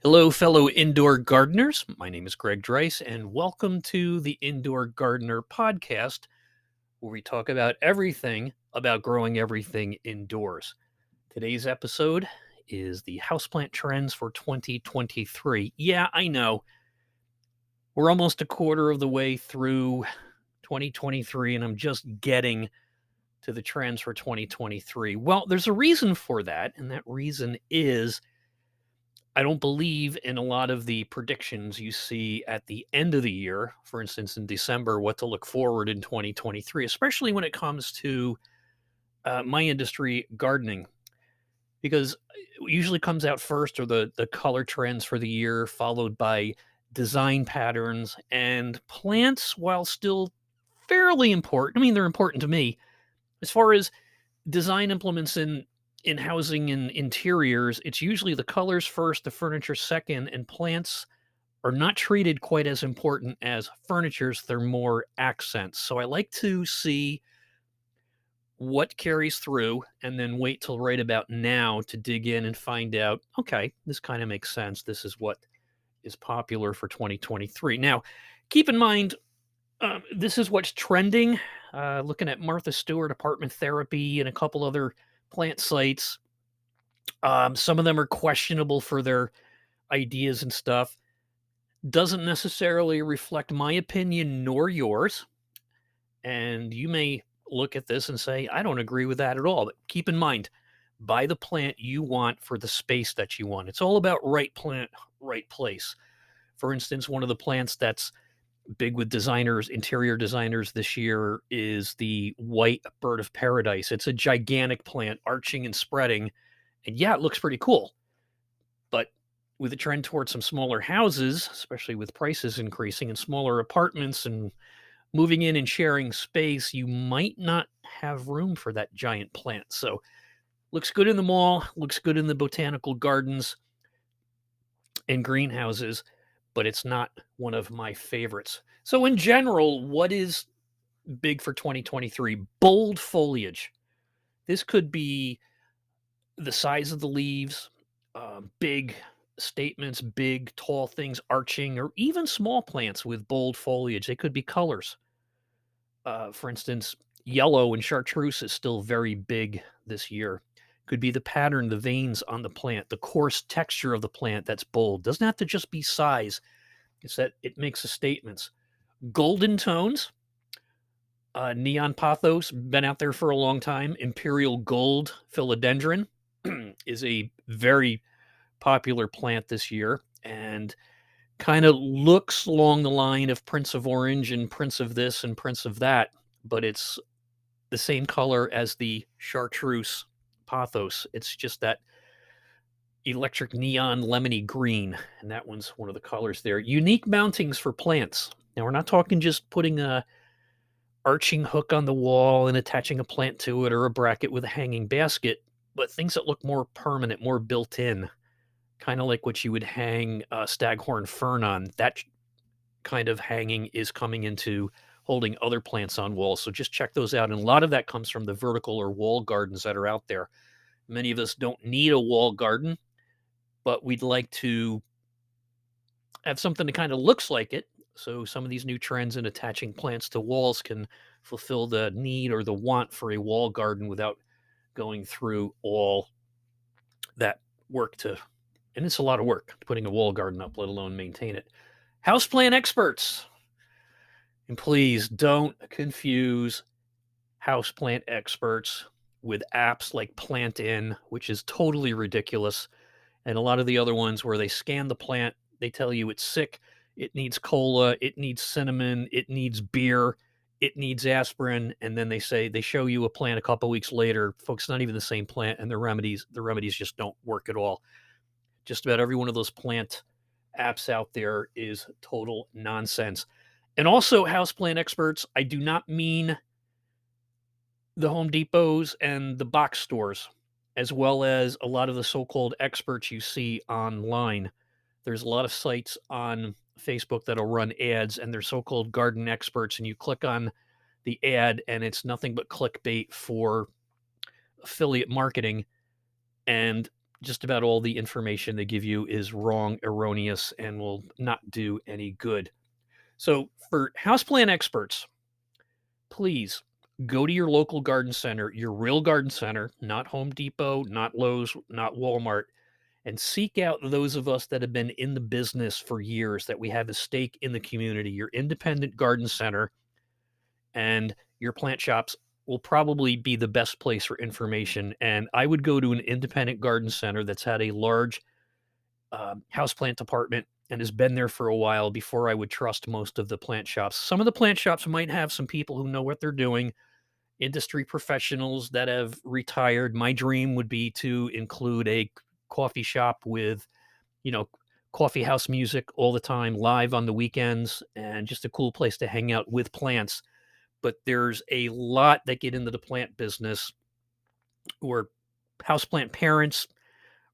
Hello, fellow indoor gardeners. My name is Greg Dreiss, and welcome to the Indoor Gardener Podcast, where we talk about everything about growing everything indoors. Today's episode is the houseplant trends for 2023. Yeah, I know. We're almost a quarter of the way through 2023, and I'm just getting to the trends for 2023. Well, there's a reason for that, and that reason is I don't believe in a lot of the predictions you see at the end of the year, for instance, in December, what to look forward in 2023, especially when it comes to my industry, gardening, because it usually comes out first or the color trends for the year, followed by design patterns and plants, while still fairly important. I mean, they're important to me as far as design implements in housing and interiors. It's usually the colors first, the furniture second, and plants are not treated quite as important as furnitures. They're more accents. So I like to see what carries through and then wait till right about now to dig in and find out, okay, this kind of makes sense. This is what is popular for 2023. Now, keep in mind, this is what's trending. Looking at Martha Stewart Apartment Therapy and a couple other plant sites. Some of them are questionable for their ideas and stuff. Doesn't necessarily reflect my opinion nor yours. And you may look at this and say, I don't agree with that at all. But keep in mind, buy the plant you want for the space that you want. It's all about right plant, right place. For instance, one of the plants that's big with designers, interior designers this year is the white bird of paradise. It's a gigantic plant, arching and spreading. And yeah, it looks pretty cool. But with a trend towards some smaller houses, especially with prices increasing and smaller apartments and moving in and sharing space, you might not have room for that giant plant. So looks good in the mall, looks good in the botanical gardens and greenhouses, but it's not one of my favorites. So in general, what is big for 2023? Bold foliage. This could be the size of the leaves, big statements, big tall things arching, or even small plants with bold foliage. They could be colors. For instance, yellow and chartreuse is still very big this year. Could be the pattern, the veins on the plant, the coarse texture of the plant that's bold. Doesn't have to just be size. It's that it makes the statements. Golden tones, neon pothos, been out there for a long time. Imperial gold philodendron is a very popular plant this year and kind of looks along the line of Prince of Orange and Prince of this and Prince of that, but it's the same color as the chartreuse pothos. It's just that electric neon lemony green, and that one's one of the colors there. Unique mountings for plants. Now, we're not talking just putting a arching hook on the wall and attaching a plant to it or a bracket with a hanging basket, but things that look more permanent, more built in, kind of like what you would hang a staghorn fern on. That kind of hanging is coming into holding other plants on walls. So just check those out. And a lot of that comes from the vertical or wall gardens that are out there. Many of us don't need a wall garden, but we'd like to have something that kind of looks like it. So some of these new trends in attaching plants to walls can fulfill the need or the want for a wall garden without going through all that work to, and it's a lot of work putting a wall garden up, let alone maintain it. Houseplant experts. And please don't confuse houseplant experts with apps like Plant In, which is totally ridiculous. And a lot of the other ones where they scan the plant, they tell you it's sick, it needs cola, it needs cinnamon, it needs beer, it needs aspirin, and then they show you a plant a couple weeks later. Folks, not even the same plant, and the remedies just don't work at all. Just about every one of those plant apps out there is total nonsense. And also, houseplant experts, I do not mean the Home Depots and the box stores, as well as a lot of the so-called experts you see online. There's a lot of sites on Facebook that'll run ads, and they're so-called garden experts, and you click on the ad, and it's nothing but clickbait for affiliate marketing. And just about all the information they give you is wrong, erroneous, and will not do any good. So, for houseplant experts, please go to your local garden center, your real garden center, not Home Depot, not Lowe's, not Walmart, and seek out those of us that have been in the business for years, that we have a stake in the community. Your independent garden center and your plant shops will probably be the best place for information. And I would go to an independent garden center that's had a large houseplant department and has been there for a while before I would trust most of the plant shops. Some of the plant shops might have some people who know what they're doing, industry professionals that have retired. My dream would be to include a coffee shop with, you know, coffee house music all the time, live on the weekends, and just a cool place to hang out with plants. But there's a lot that get into the plant business who are houseplant parents,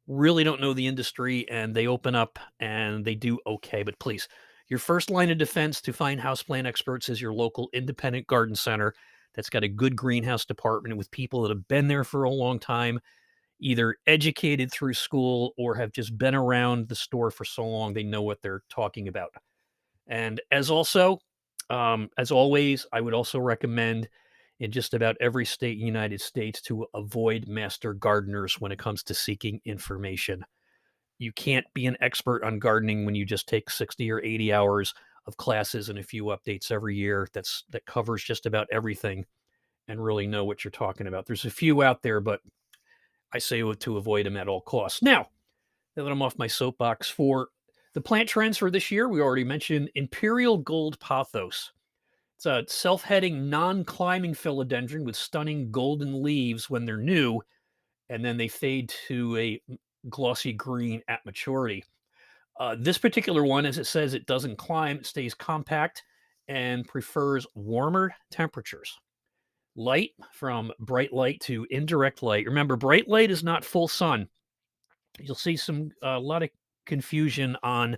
really don't know the industry, and they open up and they do okay. But please, your first line of defense to find houseplant experts is your local independent garden center that's got a good greenhouse department with people that have been there for a long time, either educated through school or have just been around the store for so long they know what they're talking about. And as always, I would also recommend in just about every state in the United States to avoid master gardeners when it comes to seeking information. You can't be an expert on gardening when you just take 60 or 80 hours of classes and a few updates every year that covers just about everything and really know what you're talking about. There's a few out there, but I say to avoid them at all costs. Now that I'm off my soapbox, for the plant trends for this year, we already mentioned Imperial Gold Pothos. It's a self-heading, non-climbing philodendron with stunning golden leaves when they're new, and then they fade to a glossy green at maturity. This particular one, as it says, it doesn't climb, it stays compact and prefers warmer temperatures. Light, from bright light to indirect light. Remember, bright light is not full sun. You'll see a lot of confusion on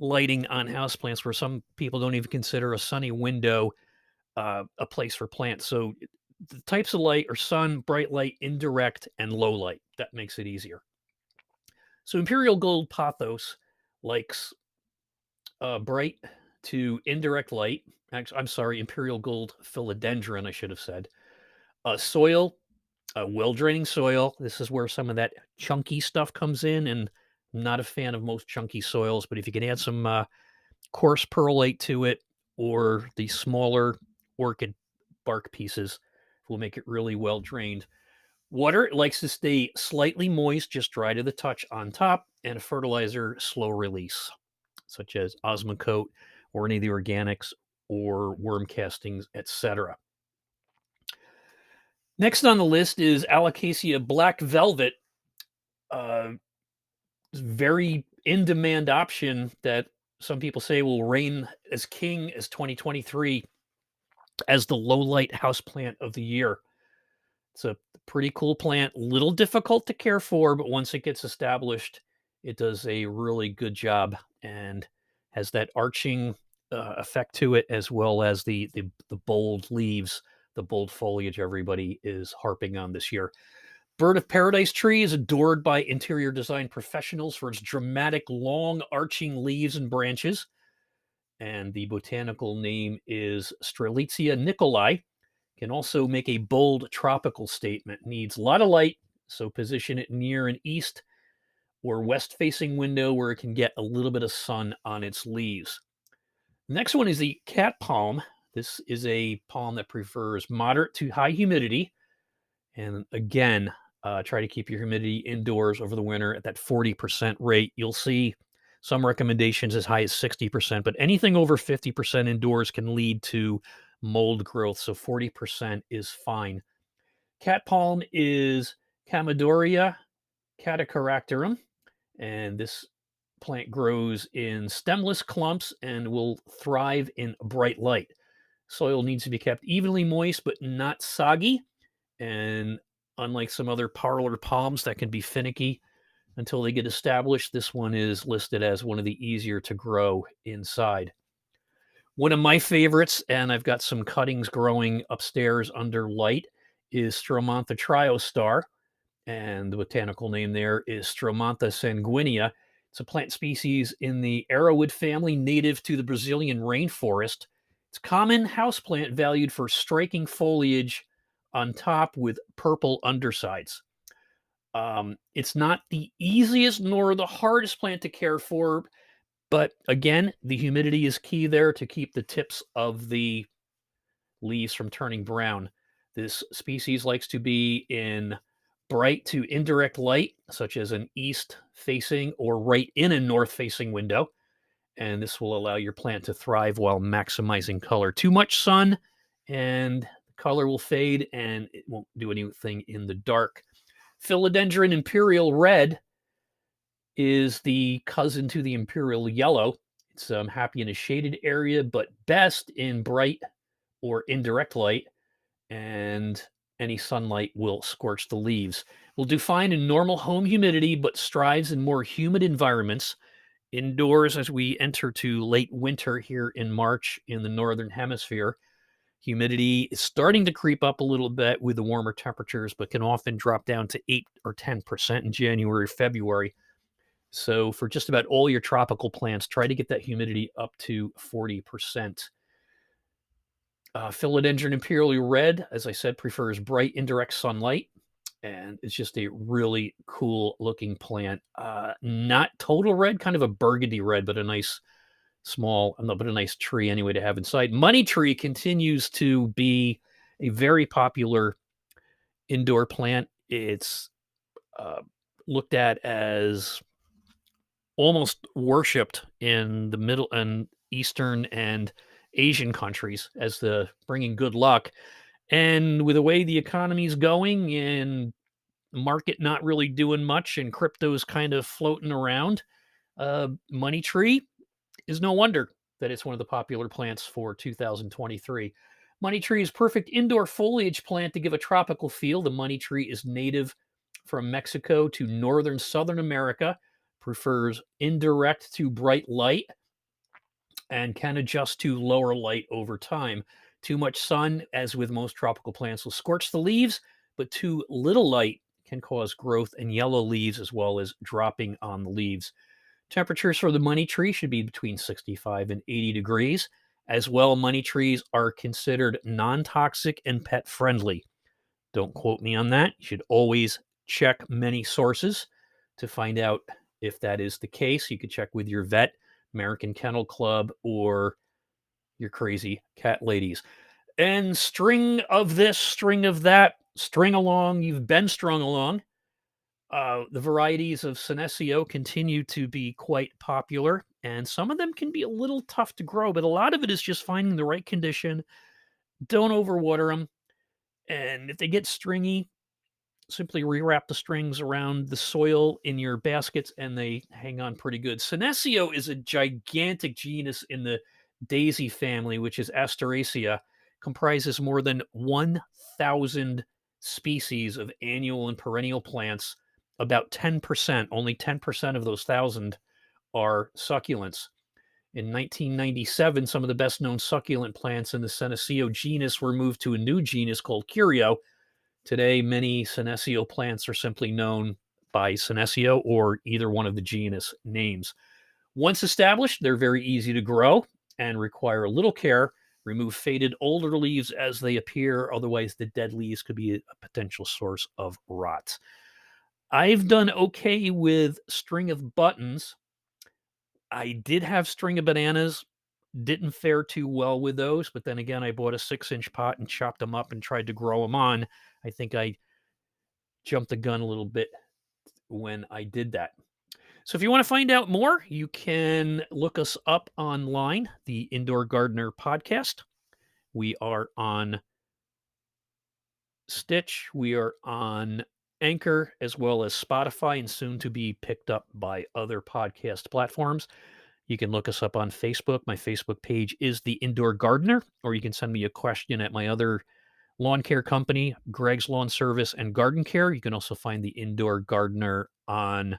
lighting on houseplants where some people don't even consider a sunny window a place for plants. So the types of light are sun, bright light, indirect, and low light. That makes it easier. So Imperial Gold Pothos likes bright to indirect light. Actually, I'm sorry, Imperial Gold Philodendron, I should have said. Soil, well draining soil. This is where some of that chunky stuff comes in, and I'm not a fan of most chunky soils, but if you can add some coarse perlite to it or the smaller orchid bark pieces, will make it really well drained. Water, it likes to stay slightly moist, just dry to the touch on top, and a fertilizer slow release, such as Osmocote or any of the organics or worm castings, etc. Next on the list is Alocasia Black Velvet, very in-demand option that some people say will reign as king as 2023 as the low-light houseplant of the year. It's a pretty cool plant, little difficult to care for, but once it gets established, it does a really good job and has that arching effect to it, as well as the bold leaves, the bold foliage everybody is harping on this year. Bird of Paradise tree is adored by interior design professionals for its dramatic, long, arching leaves and branches. And the botanical name is Strelitzia nicolai. Can also make a bold tropical statement. Needs a lot of light, so position it near an east or west-facing window where it can get a little bit of sun on its leaves. The next one is the cat palm. This is a palm that prefers moderate to high humidity. And again, try to keep your humidity indoors over the winter at that 40% rate. You'll see some recommendations as high as 60%, but anything over 50% indoors can lead to mold growth. So 40% is fine. Cat palm is Chamaedorea catacaracterum, and this plant grows in stemless clumps and will thrive in bright light. Soil needs to be kept evenly moist but not soggy. And unlike some other parlor palms that can be finicky until they get established, this one is listed as one of the easier to grow inside. One of my favorites, and I've got some cuttings growing upstairs under light, is Stromantha triostar. and the botanical name there is Stromantha sanguinea. It's a plant species in the arrowwood family native to the Brazilian rainforest. It's a common houseplant valued for striking foliage on top with purple undersides. It's not the easiest nor the hardest plant to care for, but again, the humidity is key there to keep the tips of the leaves from turning brown. This species likes to be in bright to indirect light, such as an east facing or right in a north facing window. And this will allow your plant to thrive while maximizing color. Too much sun and the color will fade and it won't do anything in the dark. Philodendron Imperial Red is the cousin to the Imperial Yellow. It's happy in a shaded area, but best in bright or indirect light, and any sunlight will scorch the leaves. Will do fine in normal home humidity, but strives in more humid environments. Indoors, as we enter to late winter here in March in the Northern Hemisphere, humidity is starting to creep up a little bit with the warmer temperatures, but can often drop down to 8 or 10% in January, February. So, for just about all your tropical plants, try to get that humidity up to 40%. Philodendron Imperial Red, as I said, prefers bright indirect sunlight, and it's just a really cool looking plant. Not total red, kind of a burgundy red, but a nice small, no, but a nice tree anyway to have inside. Money tree continues to be a very popular indoor plant. It's uh, looked at as almost worshipped in the middle and eastern and Asian countries as the bringing good luck. And with the way the economy's going and market not really doing much and crypto's kind of floating around, money tree is no wonder that it's one of the popular plants for 2023. Money tree is perfect indoor foliage plant to give a tropical feel. The money tree is native from Mexico to northern Southern America, prefers indirect to bright light, and can adjust to lower light over time. Too much sun, as with most tropical plants, will scorch the leaves, but too little light can cause growth and yellow leaves as well as dropping on the leaves. Temperatures for the money tree should be between 65 and 80 degrees. As well, money trees are considered non toxic and pet friendly. Don't quote me on that. You should always check many sources to find out if that is the case. You could check with your vet, American Kennel Club, or your crazy cat ladies. And string of this, string of that, string along. You've been strung along. The varieties of Senecio continue to be quite popular, and some of them can be a little tough to grow, but a lot of it is just finding the right condition. Don't overwater them. And if they get stringy, simply rewrap the strings around the soil in your baskets and they hang on pretty good. Senecio is a gigantic genus in the daisy family, which is Asteraceae, comprises more than 1,000 species of annual and perennial plants. About 10%, only 10% of those 1,000 are succulents. In 1997, some of the best known succulent plants in the Senecio genus were moved to a new genus called Curio. Today, many Senecio plants are simply known by Senecio or either one of the genus names. Once established, they're very easy to grow and require little care. Remove faded older leaves as they appear, otherwise, the dead leaves could be a potential source of rot. I've done okay with string of buttons. I did have string of bananas, didn't fare too well with those, but then again, I bought a 6-inch pot and chopped them up and tried to grow them on. I think I jumped the gun a little bit when I did that. So if you want to find out more, you can look us up online, the Indoor Gardener Podcast. We are on Stitch, we are on Anchor, as well as Spotify, and soon to be picked up by other podcast platforms. You can look us up on Facebook. My Facebook page is The Indoor Gardener, or you can send me a question at my other lawn care company, Greg's Lawn Service and Garden Care. You can also find The Indoor Gardener on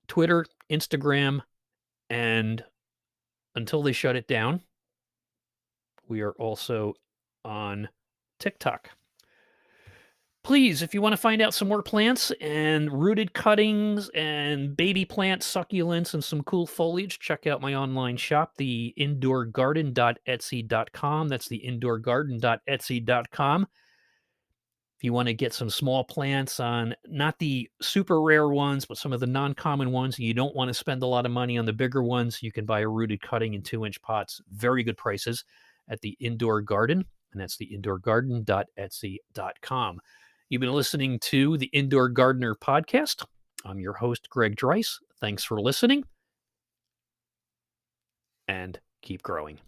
Twitter, Instagram, and until they shut it down, we are also on TikTok. Please, if you want to find out some more plants and rooted cuttings and baby plants, succulents, and some cool foliage, check out my online shop, the indoorgarden.etsy.com. That's the indoorgarden.etsy.com. If you want to get some small plants on not the super rare ones, but some of the non-common ones, and you don't want to spend a lot of money on the bigger ones, you can buy a rooted cutting in 2-inch pots. Very good prices at the Indoor Garden, and that's the indoorgarden.etsy.com. You've been listening to the Indoor Gardener podcast. I'm your host, Greg Dreiss. Thanks for listening, and keep growing.